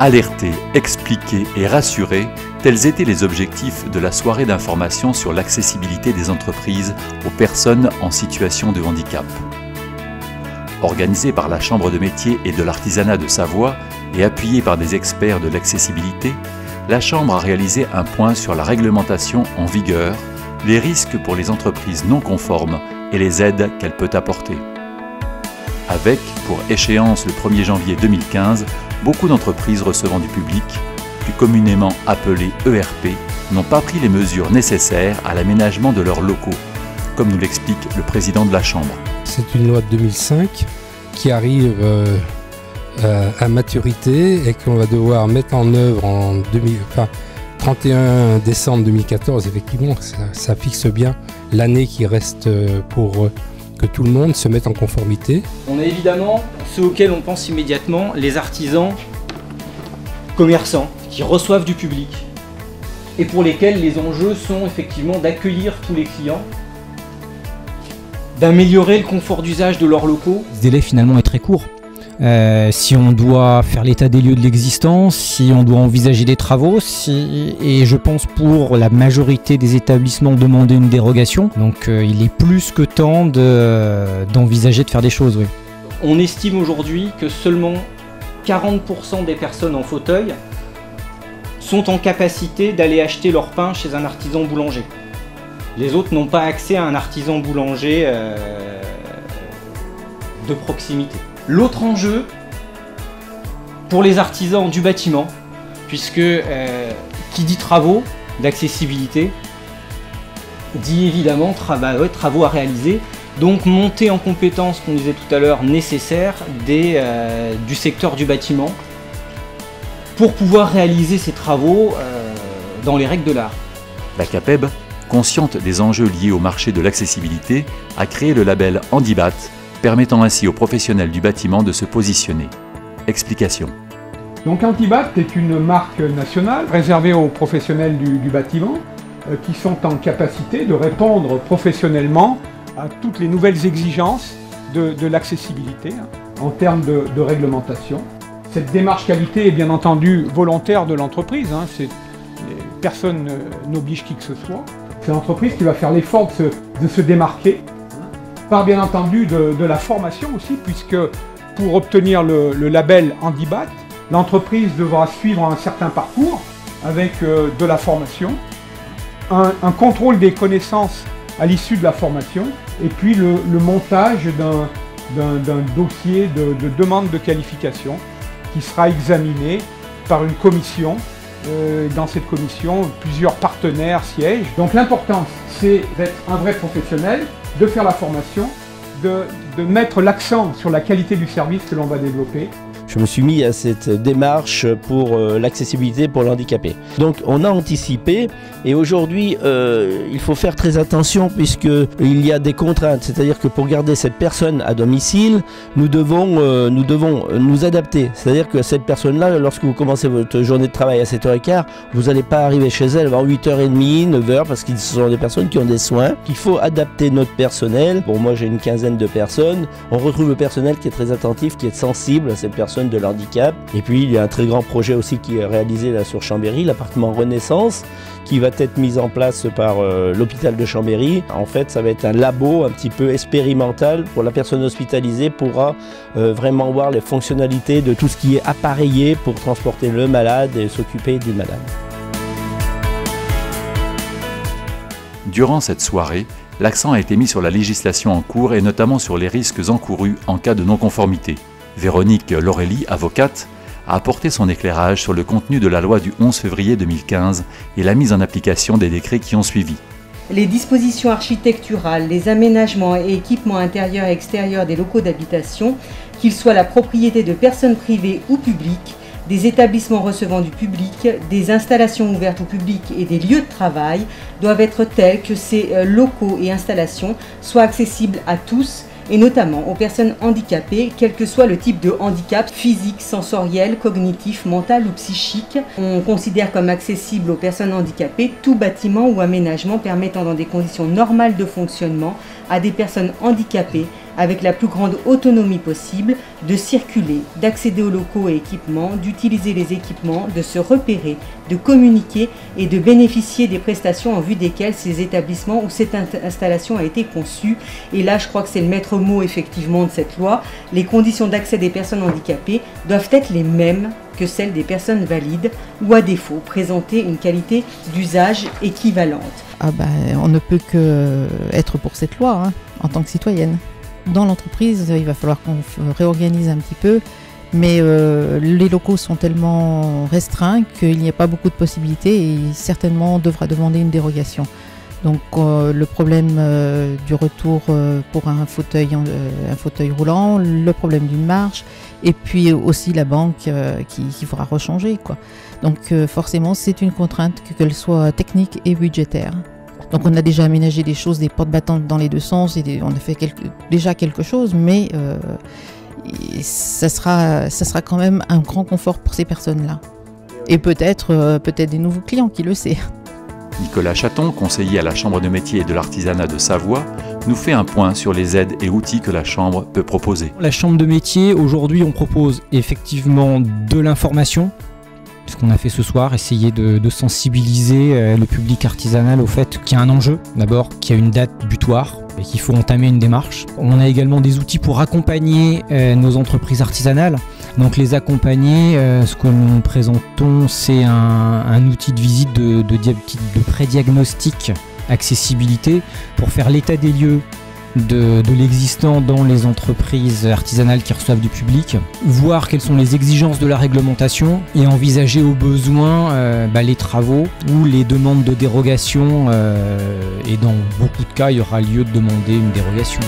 Alerter, expliquer et rassurer, tels étaient les objectifs de la soirée d'information sur l'accessibilité des entreprises aux personnes en situation de handicap. Organisée par la Chambre de métiers et de l'artisanat de Savoie et appuyée par des experts de l'accessibilité, la Chambre a réalisé un point sur la réglementation en vigueur, les risques pour les entreprises non conformes et les aides qu'elle peut apporter. Avec, pour échéance le 1er janvier 2015, beaucoup d'entreprises recevant du public, plus communément appelées ERP, n'ont pas pris les mesures nécessaires à l'aménagement de leurs locaux, comme nous l'explique le président de la Chambre. C'est une loi de 2005 qui arrive à maturité et qu'on va devoir mettre en œuvre en 31 décembre 2014. Effectivement, ça fixe bien l'année qui reste pour que tout le monde se mette en conformité. On a évidemment ceux auxquels on pense immédiatement, les artisans, commerçants, qui reçoivent du public et pour lesquels les enjeux sont effectivement d'accueillir tous les clients, d'améliorer le confort d'usage de leurs locaux. Ce délai finalement est très court. Si on doit faire l'état des lieux de l'existence, si on doit envisager des travaux, et je pense pour la majorité des établissements demander une dérogation, donc il est plus que temps d'envisager de faire des choses. Oui. On estime aujourd'hui que seulement 40% des personnes en fauteuil sont en capacité d'aller acheter leur pain chez un artisan boulanger. Les autres n'ont pas accès à un artisan boulanger de proximité. L'autre enjeu pour les artisans du bâtiment, puisque qui dit travaux d'accessibilité, dit évidemment travaux à réaliser, donc monter en compétences, qu'on disait tout à l'heure, nécessaire du secteur du bâtiment pour pouvoir réaliser ces travaux dans les règles de l'art. La CAPEB, consciente des enjeux liés au marché de l'accessibilité, a créé le label Handibat, permettant ainsi aux professionnels du bâtiment de se positionner. Explication. Donc Handibat est une marque nationale réservée aux professionnels du bâtiment qui sont en capacité de répondre professionnellement à toutes les nouvelles exigences de l'accessibilité en termes de réglementation. Cette démarche qualité est bien entendu volontaire de l'entreprise, personne n'oblige qui que ce soit. C'est l'entreprise qui va faire l'effort de se démarquer, par bien entendu de la formation aussi, puisque pour obtenir le label Handibat, l'entreprise devra suivre un certain parcours avec de la formation, un contrôle des connaissances à l'issue de la formation, et puis le montage d'un dossier de demande de qualification qui sera examiné par une commission. Dans cette commission, plusieurs partenaires siègent. Donc l'important, c'est d'être un vrai professionnel, de faire la formation, de mettre l'accent sur la qualité du service que l'on va développer. Je me suis mis à cette démarche pour l'accessibilité pour l'handicapé. Donc on a anticipé et aujourd'hui il faut faire très attention puisqu'il y a des contraintes. C'est-à-dire que pour garder cette personne à domicile, nous devons nous adapter. C'est-à-dire que cette personne-là, lorsque vous commencez votre journée de travail à 7h15, vous n'allez pas arriver chez elle avant 8h30, 9h parce que ce sont des personnes qui ont des soins. Il faut adapter notre personnel. Bon, moi j'ai une quinzaine de personnes. On retrouve le personnel qui est très attentif, qui est sensible à cette personne de l'handicap. Et puis il y a un très grand projet aussi qui est réalisé là sur Chambéry, l'appartement Renaissance, qui va être mis en place par l'hôpital de Chambéry. En fait, ça va être un labo un petit peu expérimental pour la personne hospitalisée pourra vraiment voir les fonctionnalités de tout ce qui est appareillé pour transporter le malade et s'occuper du malade. Durant cette soirée, l'accent a été mis sur la législation en cours et notamment sur les risques encourus en cas de non-conformité. Véronique Laurélie, avocate, a apporté son éclairage sur le contenu de la loi du 11 février 2015 et la mise en application des décrets qui ont suivi. Les dispositions architecturales, les aménagements et équipements intérieurs et extérieurs des locaux d'habitation, qu'ils soient la propriété de personnes privées ou publiques, des établissements recevant du public, des installations ouvertes au public et des lieux de travail, doivent être tels que ces locaux et installations soient accessibles à tous, et notamment aux personnes handicapées, quel que soit le type de handicap physique, sensoriel, cognitif, mental ou psychique. On considère comme accessible aux personnes handicapées tout bâtiment ou aménagement permettant dans des conditions normales de fonctionnement à des personnes handicapées avec la plus grande autonomie possible, de circuler, d'accéder aux locaux et équipements, d'utiliser les équipements, de se repérer, de communiquer et de bénéficier des prestations en vue desquelles ces établissements ou cette installation a été conçue. Et là, je crois que c'est le maître mot effectivement de cette loi. Les conditions d'accès des personnes handicapées doivent être les mêmes que celles des personnes valides ou à défaut présenter une qualité d'usage équivalente. On ne peut que être pour cette loi en tant que citoyenne. Dans l'entreprise, il va falloir qu'on réorganise un petit peu, mais les locaux sont tellement restreints qu'il n'y a pas beaucoup de possibilités et certainement on devra demander une dérogation. Donc le problème du retour pour un fauteuil roulant, le problème d'une marche et puis aussi la banque qui faudra rechanger, quoi. Donc forcément c'est une contrainte qu'elle soit technique et budgétaire. Donc on a déjà aménagé des choses, des portes battantes dans les deux sens, et on a fait déjà quelque chose, mais ça sera quand même un grand confort pour ces personnes-là. Et peut-être des nouveaux clients, qui le sait. Nicolas Chaton, conseiller à la Chambre de métiers et de l'artisanat de Savoie, nous fait un point sur les aides et outils que la Chambre peut proposer. La Chambre de métiers, aujourd'hui, on propose effectivement de l'information, ce qu'on a fait ce soir, essayer de sensibiliser le public artisanal au fait qu'il y a un enjeu, d'abord qu'il y a une date butoir et qu'il faut entamer une démarche. On a également des outils pour accompagner nos entreprises artisanales. Donc les accompagner, ce que nous présentons, c'est un outil de visite de pré-diagnostic accessibilité pour faire l'état des lieux de l'existant dans les entreprises artisanales qui reçoivent du public, voir quelles sont les exigences de la réglementation et envisager au besoin les travaux ou les demandes de dérogation et dans beaucoup de cas il y aura lieu de demander une dérogation.